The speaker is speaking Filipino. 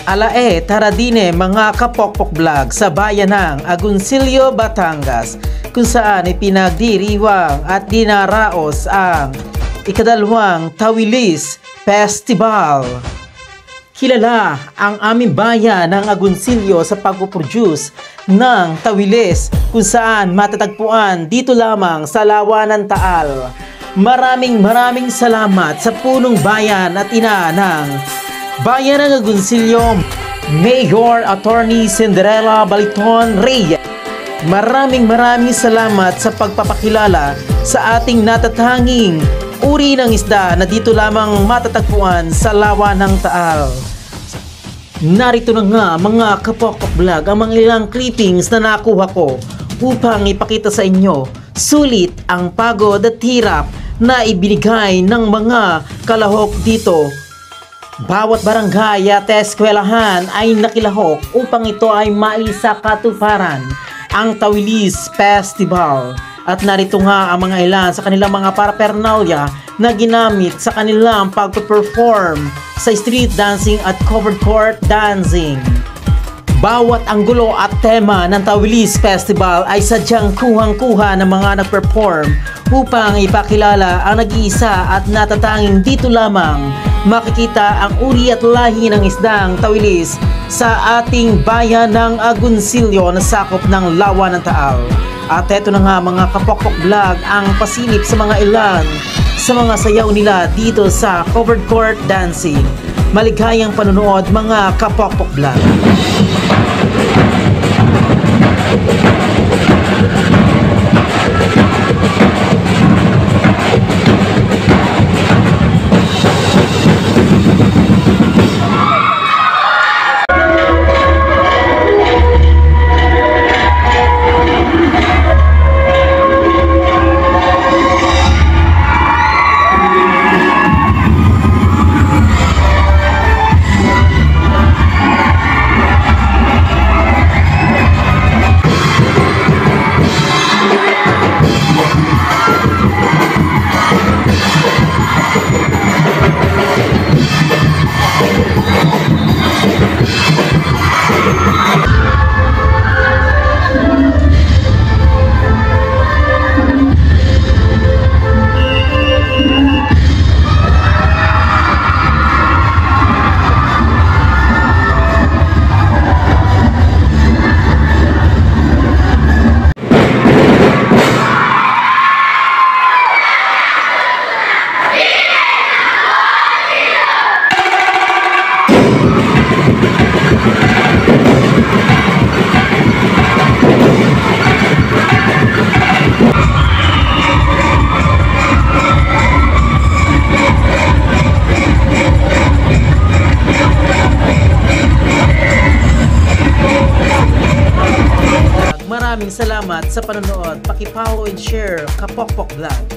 Alae, tara dine mga kapokpok vlog sa bayan ng Agoncillo, Batangas, kung saan ipinagdiriwang at dinaraos ang ikadalawang Tawilis Festival. Kilala ang aming bayan ng Agoncillo sa pagpuproduce ng tawilis kung saan matatagpuan dito lamang sa Lawa ng Taal. Maraming salamat sa punong bayan at ina ng bayan ng Agoncillo, Mayor Attorney Cinderella Baliton Reyes. Maraming salamat sa pagpapakilala sa ating natatanging uri ng isda na dito lamang matatagpuan sa Lawa ng Taal. Narito na nga mga kapokpok vlog ang mga ilang clippings na nakuha ko upang ipakita sa inyo sulit ang pagod at hirap na ibinigay ng mga kalahok dito. Bawat barangay at eskwelahan ay nakilahok upang ito ay maisa katuparan ang Tawilis Festival. At narito nga ang mga ilan sa kanilang mga paraphernalia na ginamit sa kanilang pagpe-perform sa street dancing at covered court dancing. Bawat anggulo at tema ng Tawilis Festival ay sadyang kuhang-kuha ng mga nag-perform upang ipakilala ang nag-iisa at natatanging dito lamang makikita ang uri at lahi ng isdang tawilis sa ating bayan ng Agoncillo na sakop ng Lawa ng Taal. At eto na nga mga kapokpok vlog ang pasilip sa mga ilan sa mga sayaw nila dito sa covered court dancing. Maligayang panonood mga kapokpok vlog. Maraming salamat sa panonood. Paki-follow and share Kapokpok Vlog.